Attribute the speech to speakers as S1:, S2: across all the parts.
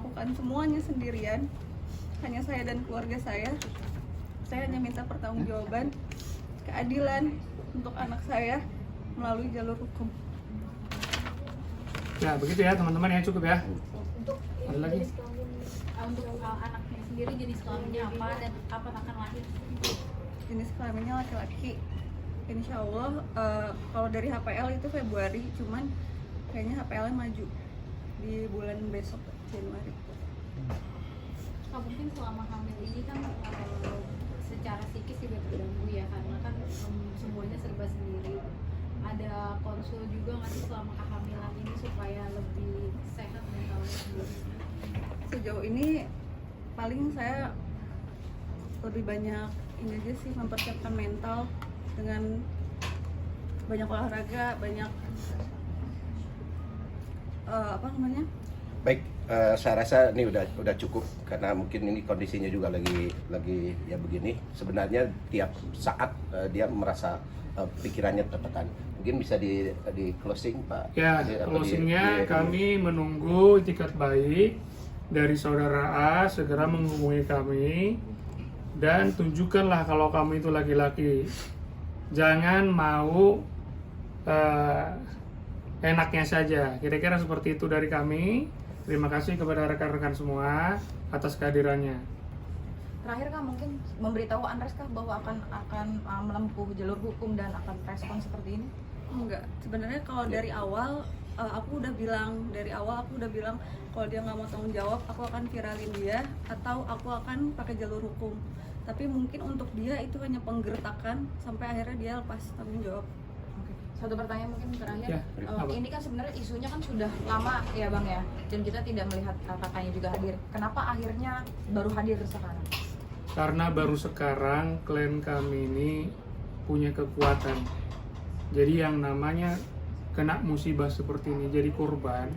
S1: melakukan semuanya sendirian, hanya saya dan keluarga saya. Saya hanya minta pertanggungjawaban, keadilan untuk anak saya melalui jalur hukum.
S2: Ya begitu ya teman-teman ya, cukup ya.
S3: Untuk
S2: Ada lagi?
S3: untuk anaknya sendiri jenis kelaminnya apa dan kapan akan lahir?
S1: Jenis kelaminnya laki-laki. Insya Allah kalau dari HPL itu Februari, cuman kayaknya HPL-nya maju di bulan besok, Januari.
S3: Mungkin selama hamil ini kan secara psikis juga terganggu ya, karena kan semuanya serba sendiri. Ada konsul juga nggak sih selama kehamilan ini supaya lebih sehat mentalnya sendiri?
S1: Sejauh ini paling saya lebih banyak ini aja sih, mempersiapkan mental dengan banyak olahraga, banyak apa namanya?
S4: Baik, saya rasa ini udah cukup karena mungkin ini kondisinya juga lagi ya begini. Sebenarnya tiap saat dia merasa pikirannya tertekan. Mungkin bisa di closing Pak.
S2: Ya, closingnya kami menunggu itikat baik dari saudara A, segera menghubungi kami dan tunjukkanlah kalau kamu itu laki-laki. Jangan mau enaknya saja. Kira-kira seperti itu dari kami. Terima kasih kepada rekan-rekan semua atas kehadirannya.
S5: Terakhir Kak, mungkin memberitahu Andres Kak bahwa akan menempuh jalur hukum dan akan respon seperti ini?
S1: Enggak, sebenarnya kalau dari awal aku udah bilang kalau dia nggak mau tanggung jawab, aku akan viralin dia atau aku akan pakai jalur hukum. Tapi mungkin untuk dia itu hanya penggertakan sampai akhirnya dia lepas tanggung jawab.
S5: Satu pertanyaan mungkin terakhir,
S2: Ya, apa?
S5: ini kan sebenarnya isunya kan sudah lama ya Bang ya, dan kita tidak melihat kakaknya juga hadir. Kenapa akhirnya baru hadir sekarang?
S2: Karena baru sekarang klien kami ini punya kekuatan. Jadi yang namanya kena musibah seperti ini, jadi korban,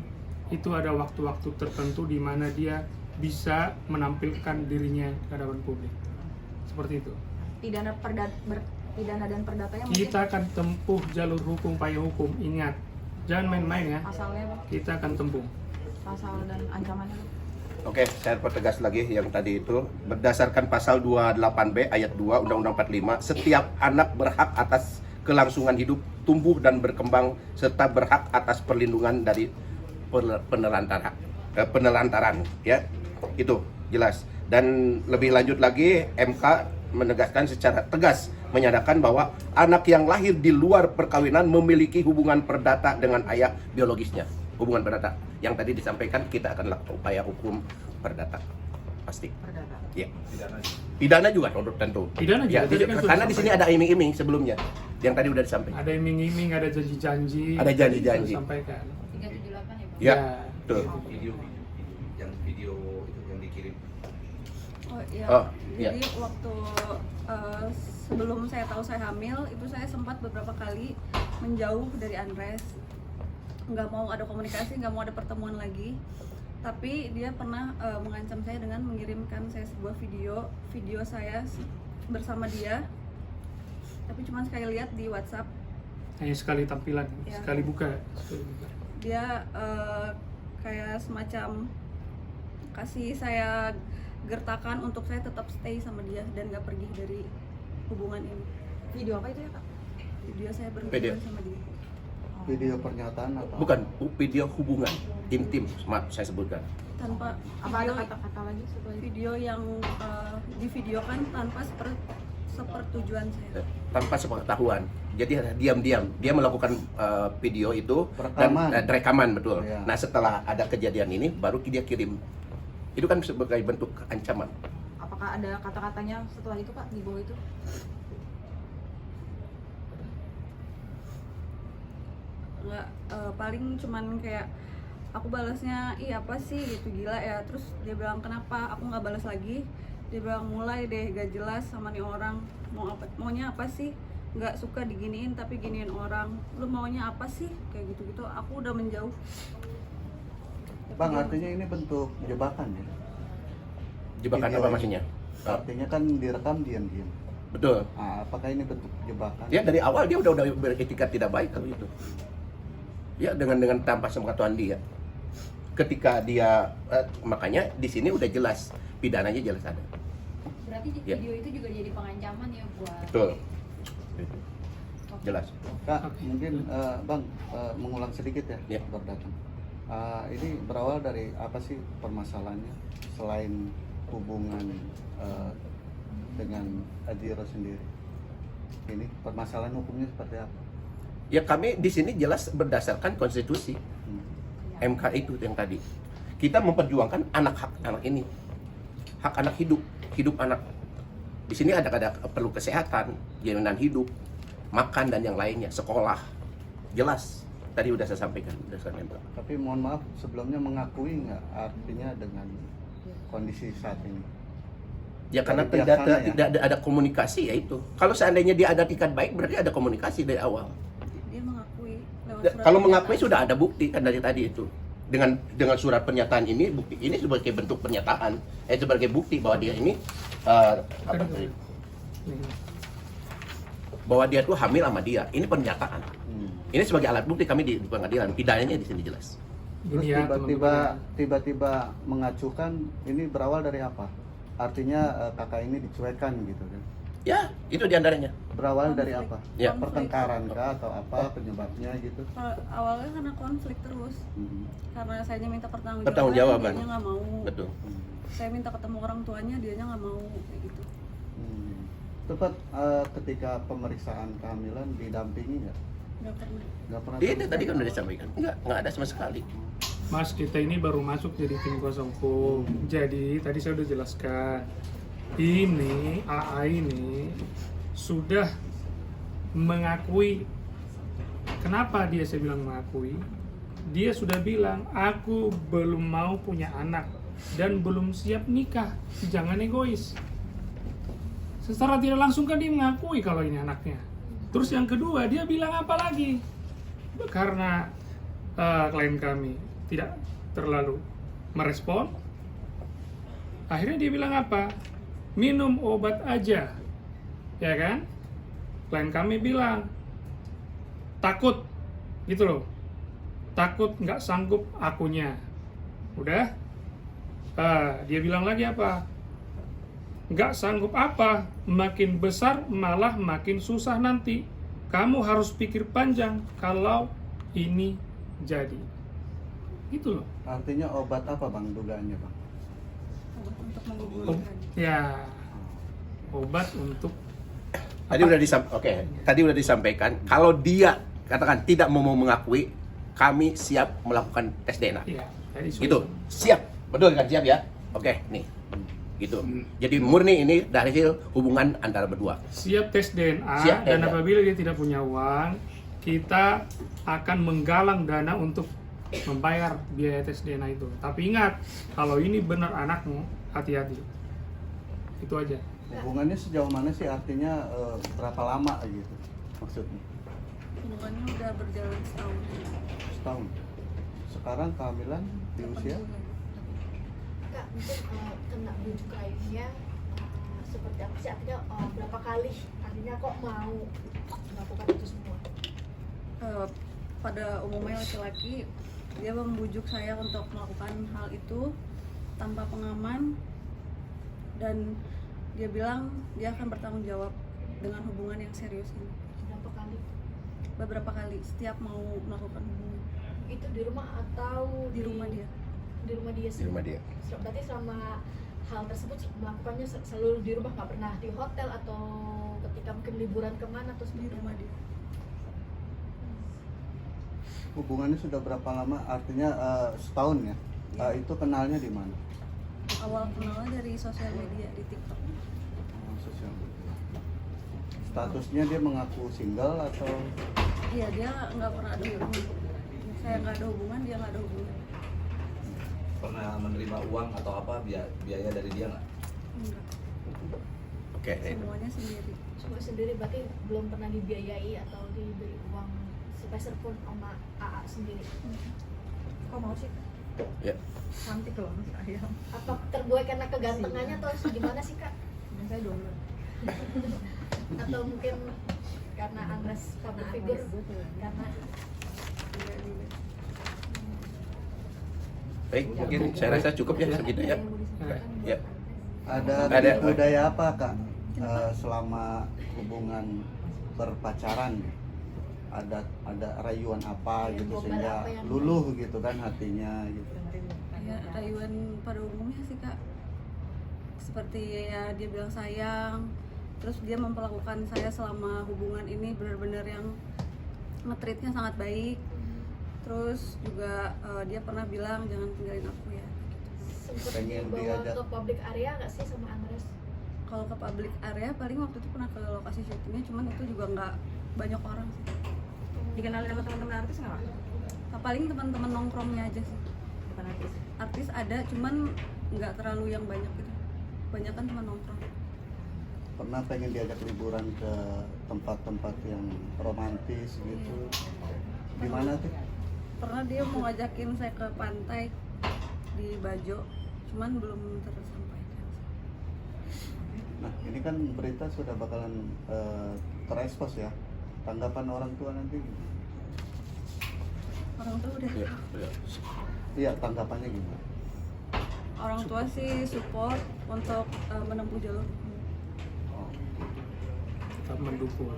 S2: itu ada waktu-waktu tertentu di mana dia bisa menampilkan dirinya ke hadapan publik. Seperti itu.
S5: Pidana dan perdatanya mungkin
S2: Kita akan tempuh jalur hukum, payung hukum. Ingat, jangan main-main ya.
S5: pasalnya Bang,
S2: Kita akan tempuh.
S5: pasal dan ancamannya Bang.
S4: Oke, saya pertegas lagi yang tadi itu. Berdasarkan pasal 28B ayat 2 Undang-Undang 45, setiap anak berhak atas kelangsungan hidup, tumbuh dan berkembang, serta berhak atas perlindungan dari penelantaran, ya. Itu jelas. Dan lebih lanjut lagi, MK menegaskan secara tegas menyatakan bahwa anak yang lahir di luar perkawinan memiliki hubungan perdata dengan ayah biologisnya. Hubungan perdata. Yang tadi disampaikan, kita akan lakukan upaya hukum perdata. Pasti.
S5: Perdata.
S4: Ya. Pidana juga tentu.
S2: Pidana juga,
S4: Ya,
S2: tadi kan sudah
S4: karena di sini ada iming-iming sebelumnya. Yang tadi udah disampaikan.
S2: Ada iming-iming, ada janji-janji.
S4: Ada janji-janji.
S2: Sudah Sampaikan.
S3: 378 ya Bang?
S4: Ya,
S2: Ya.
S4: betul.
S6: Video itu yang dikirim.
S1: Oh iya.
S4: Oh, iya.
S1: Jadi waktu sebelum saya tahu saya hamil, itu saya sempat beberapa kali menjauh dari Andres. Nggak mau ada komunikasi, nggak mau ada pertemuan lagi. Tapi dia pernah mengancam saya dengan mengirimkan saya sebuah video saya bersama dia. Tapi cuma sekali lihat di WhatsApp.
S2: Hanya sekali tampilan,
S1: Ya.
S2: sekali buka.
S1: Dia kayak semacam kasih saya gertakan untuk saya tetap stay sama dia dan nggak pergi dari hubungan ini.
S5: Video apa itu ya Kak?
S1: Video saya
S4: Video.
S1: berhubungan sama dia.
S7: Video pernyataan apa?
S4: Bukan video hubungan intim, maaf saya sebutkan.
S1: Tanpa
S5: Apa ada kata-kata lagi supaya
S1: video yang divideokan tanpa sepertujuan saya.
S4: Tanpa sepengetahuan. Jadi diam-diam dia melakukan video itu
S7: Rekaman.
S4: dan rekaman betul.
S7: Ya.
S4: Nah, setelah ada kejadian ini baru dia kirim. Itu kan sebagai bentuk ancaman.
S5: apakah ada kata-katanya setelah itu Pak di bawah itu?
S1: Nggak, paling cuman kayak aku balasnya ih apa sih gitu, gila ya. Terus dia bilang kenapa aku nggak balas lagi. Dia bilang mulai deh gak jelas sama nih orang, maunya apa sih, nggak suka diginiin tapi giniin orang, lu maunya apa sih, kayak gitu-gitu. Aku udah menjauh.
S7: Bang, artinya ini bentuk jebakan ya?
S4: Jebakan
S7: Video
S4: apa
S7: ini.
S4: maksudnya?
S7: Artinya kan direkam diam-diam.
S4: Betul.
S7: Nah, apakah ini bentuk jebakan?
S4: Ya dari awal dia udah beretikat tidak baik kalau itu. Ya dengan tanpa sepengetahuan dia. ketika dia makanya di sini udah jelas pidananya jelas ada.
S3: Berarti di
S4: Ya.
S3: video itu juga jadi pengancaman ya buat
S4: Betul. Jelas.
S7: Kak, mungkin Bang mengulang sedikit ya,
S4: Ya.
S7: berdatang. Ini berawal dari apa sih permasalahannya selain hubungan dengan Adiro sendiri? Ini permasalahan hukumnya seperti apa?
S4: Ya kami di sini jelas berdasarkan konstitusi MK itu yang tadi. Kita memperjuangkan hak anak ini. Hak anak hidup anak. Di sini ada perlu kesehatan, jaminan hidup, makan dan yang lainnya, sekolah. Jelas. Tadi udah saya sampaikan berdasarkan MK.
S7: Tapi mohon maaf sebelumnya mengakui nggak artinya dengan kondisi saat ini?
S4: Ya karena
S7: Dari
S4: tidak
S7: pihak sana, ya?
S4: tidak ada komunikasi ya itu. Kalau seandainya dia ada etikat baik berarti ada komunikasi dari awal.
S1: Dia mengakui lewat surat
S4: Kalau mengakui
S1: pernyataan.
S4: sudah ada bukti kan dari tadi itu. Dengan surat pernyataan ini, bukti ini sebagai bentuk pernyataan, sebagai bukti bahwa dia ini apa tadi? Bahwa dia tuh hamil sama dia. Ini pernyataan. Ini sebagai alat bukti kami di pengadilan. Pidananya di sini jelas.
S7: Terus
S2: Gini ya, teman-teman.
S7: tiba-tiba mengacukan ini berawal dari apa? Artinya kakak ini dicuekan gitu kan?
S4: Ya, itu diantaranya.
S7: Berawal dari
S1: Konflik.
S7: apa?
S4: Ya.
S7: Pertengkaran kah atau apa penyebabnya gitu?
S1: Awalnya karena konflik terus, karena saya minta
S4: Pertanggungjawaban.
S1: dianya nggak mau.
S4: Betul.
S1: Saya minta ketemu orang tuanya, dianya nggak mau kayak gitu.
S7: Tepat ketika pemeriksaan kehamilan didampingi nggak?
S1: Nggak pernah.
S7: Nggak pernah.
S4: Ini tadi kan udah disampaikan. Enggak ada sama sekali.
S2: Mas, kita ini baru masuk jadi tim kuasa hukum. Jadi tadi saya udah jelaskan, ini AA ini sudah mengakui. Kenapa saya bilang mengakui? Dia sudah bilang, aku belum mau punya anak dan belum siap nikah. Jangan egois. Secara tidak langsung kan dia mengakui kalau ini anaknya. Terus yang kedua, dia bilang apa lagi? Karena klien kami tidak terlalu merespon, akhirnya dia bilang apa? Minum obat aja, ya kan? Klien kami bilang takut, gitu loh, takut nggak sanggup akunya. Udah, dia bilang lagi apa? Nggak sanggup apa? Makin besar malah makin susah nanti. Kamu harus pikir panjang kalau ini jadi. Gitu loh.
S7: Artinya obat apa Bang dugaannya Bang?
S1: Obat untuk menggugurkan.
S2: Ya, obat untuk
S4: Tadi udah disampaikan kalau dia katakan tidak mau mengakui, kami siap melakukan tes DNA.
S2: ya, tadi sudah.
S4: Gitu. Siap. Betul kan siap ya? Oke, nih. Gitu. Jadi murni ini dari hasil hubungan antara berdua.
S2: Siap tes DNA,
S4: Siap
S2: dan
S4: DNA.
S2: apabila dia tidak punya uang, kita akan menggalang dana untuk membayar biaya tes DNA itu. Tapi ingat, kalau ini benar anakmu, hati-hati. Itu aja.
S7: Hubungannya sejauh mana sih, artinya berapa lama gitu maksudnya?
S1: Hubungannya udah berjalan setahun.
S7: Setahun. Sekarang kehamilan di
S1: 8
S7: usia?
S1: bulan.
S8: Kak, mungkin kena bujuk rayunya seperti apa sih? Artinya berapa kali? Artinya kok mau melakukan itu semua?
S1: Pada umumnya laki-laki, dia membujuk saya untuk melakukan hal itu tanpa pengaman, dan dia bilang dia akan bertanggung jawab dengan hubungan yang serius ini.
S8: Berapa kali?
S1: Beberapa kali setiap mau melakukan hubungan
S8: Itu di rumah atau
S1: di rumah dia.
S8: Di rumah dia sih.
S4: Di rumah dia.
S8: Berarti selama hal tersebut melakukannya selalu di rumah, nggak pernah di hotel atau ketika mungkin liburan kemana atau
S1: Di
S8: seperti
S1: rumah
S8: apa?
S1: dia.
S7: Hubungannya sudah berapa lama? Artinya setahun ya? Itu kenalnya di mana?
S1: Awal kenalnya dari sosial media di TikTok.
S7: Sosial media. Statusnya dia mengaku single atau?
S1: Iya, dia nggak pernah ada hubungan. Saya nggak ada hubungan, dia nggak ada hubungan.
S6: Pernah menerima uang atau apa biaya dari dia nggak?
S1: Enggak.
S4: Oke.
S1: Semuanya sendiri.
S8: Semua sendiri, berarti belum pernah dibiayai atau diberi uang sepeser pun sama AA sendiri.
S5: Kok mau sih?
S4: Ya.
S5: Cantik loh sayang.
S8: Apa terbuai karena kegantengannya atau gimana sih Kak?
S5: Saya dulu.
S8: Atau mungkin karena Andres public figure? Karena
S1: Iya, iya.
S4: Baik, mungkin saya rasa cukup ya segitu ya. Ya.
S7: Ada
S4: Ada.
S7: budaya apa kak selama hubungan berpacaran? Ada rayuan apa gitu sehingga luluh gitu kan hatinya gitu.
S1: Ya, rayuan pada umumnya sih kak, seperti ya dia bilang sayang, terus dia memperlakukan saya selama hubungan ini benar-benar yang nge-treatnya sangat baik. Terus juga dia pernah bilang jangan tinggalin aku ya.
S8: Sempet
S7: Pengen
S8: dibawa
S7: diajak.
S8: ke public area nggak sih sama Andres?
S1: Kalau ke public area paling waktu itu pernah ke lokasi syutingnya, cuman itu juga nggak banyak orang sih.
S5: Dikenalin sama teman-teman artis nggak Kak?
S1: Nah, paling teman-teman nongkrongnya aja sih.
S5: Bukan artis.
S1: Artis ada, cuman nggak terlalu yang banyak gitu. Banyak kan teman nongkrong.
S7: Pernah pengen diajak liburan ke tempat-tempat yang romantis gitu. Gimana tuh?
S1: Pernah dia mau ngajakin saya ke pantai di Bajo, cuman belum tersampaikan.
S7: Nah ini kan berita sudah bakalan terekspos ya. Tanggapan orang tua nanti gimana?
S1: Orang tua udah
S4: Ya,
S1: tahu.
S4: ya.
S7: Iya tanggapannya gimana?
S1: Orang tua sih support untuk menempuh jalur hukum.
S7: Oh.
S2: Tetap mendukung.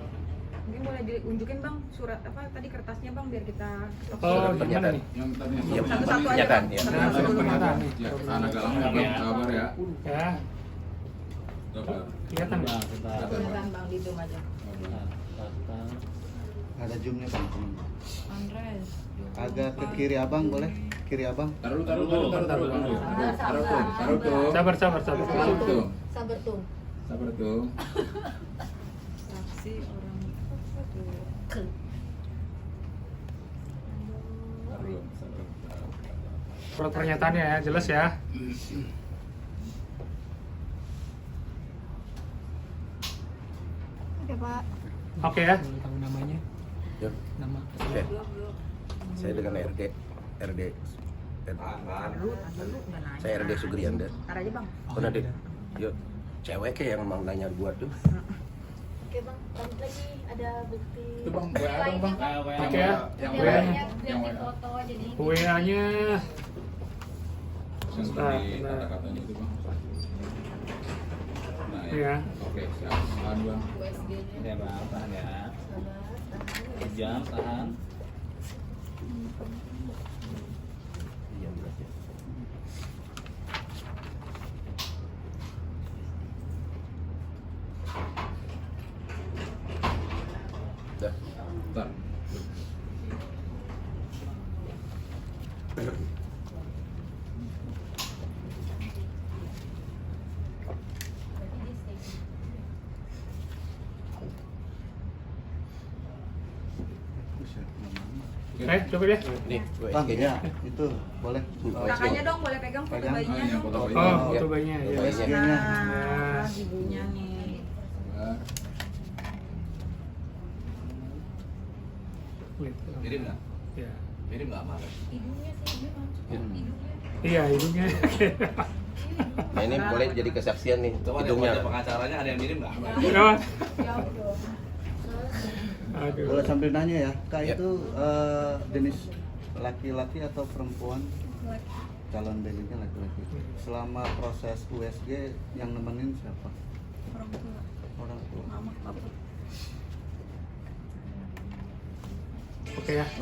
S5: Mungkin boleh diunjukin bang surat apa tadi kertasnya bang biar kita.
S2: Oh, gimana
S4: pernyataan.
S2: nih?
S9: Yang tadi
S4: Iya,
S5: Satu-satu aja,
S4: pernyataan,
S5: Bang.
S4: ya.
S5: Satu-satu
S2: Nah,
S5: dulu, Bang.
S2: pernyataan nih.
S9: Ya, anak galang ya bang, sabar ya.
S2: Ya,
S9: Sabar.
S2: kelihatan nggak?
S5: Beneran bang di zoom aja.
S7: Ada zoomnya kan teman.
S5: Andres.
S7: Agak ke kiri abang boleh? Kiri abang.
S9: Taruh tuh.
S2: Sabar.
S9: Taruh tuh.
S8: Sabar tuh.
S9: Sabar tuh.
S5: Saksi orang
S2: Surat pernyataannya ya, jelas ya.
S8: Oke Pak.
S2: Oke ya.
S4: Ya. Oke. Saya dengan RD
S5: dulu nggak nanya.
S4: saya RD Sugrianda.
S5: Ntar aja bang.
S4: Oh nanti, yuk, cewek kayak yang emang nanya gua tuh.
S8: Oke Bang, lanjut lagi ada bukti.
S9: Itu bang, WA dong bang.
S2: Oke ya.
S9: Yang
S3: Udah
S9: WA.
S3: banyak biar
S9: Yang
S3: di
S9: WA.
S3: foto jadi
S2: WA-nya
S9: Yang
S2: Bentar,
S9: di
S2: bentar.
S9: kata-katanya itu bang. Nah
S2: Iya.
S9: Oke, siap. Tahan bang.
S3: USG-nya.
S10: Ya bang, tahan ya.
S8: Sabar, tahan.
S10: Jam, tahan.
S4: Dah.
S9: Bentar.
S3: Berarti di stage.
S2: coba deh.
S4: Nih,
S7: Bang
S4: kayaknya.
S7: ya itu boleh.
S4: Oh,
S5: Kakaknya dong boleh pegang foto
S7: Pegang.
S5: bayinya
S9: yang
S5: dong.
S9: foto bayi.
S2: Oh, foto bayinya ya.
S4: Foto bayinya.
S7: Bayinya.
S5: Nah, ibunya nih.
S9: Sabar.
S2: Gitu.
S6: Mirip nggak?
S2: Ya.
S6: Mirip nggak sama?
S3: Hidungnya sih dia langsung hidungnya.
S2: Iya, hidungnya.
S4: Nah ini boleh jadi kesaksian nih
S6: Coba deh,
S4: hidungnya.
S6: wajah pengacaranya ada yang mirip nggak?
S2: Kenapa?
S3: Jauh dong.
S2: Aduh.
S7: Boleh sambil nanya ya, Kak
S4: Ya.
S7: itu jenis laki-laki atau perempuan?
S1: Laki.
S7: Calon babynya laki-laki. Selama proses USG yang nemenin siapa?
S1: Orang tua,
S7: Orang tua.
S1: mama, papa.
S2: Oke ya.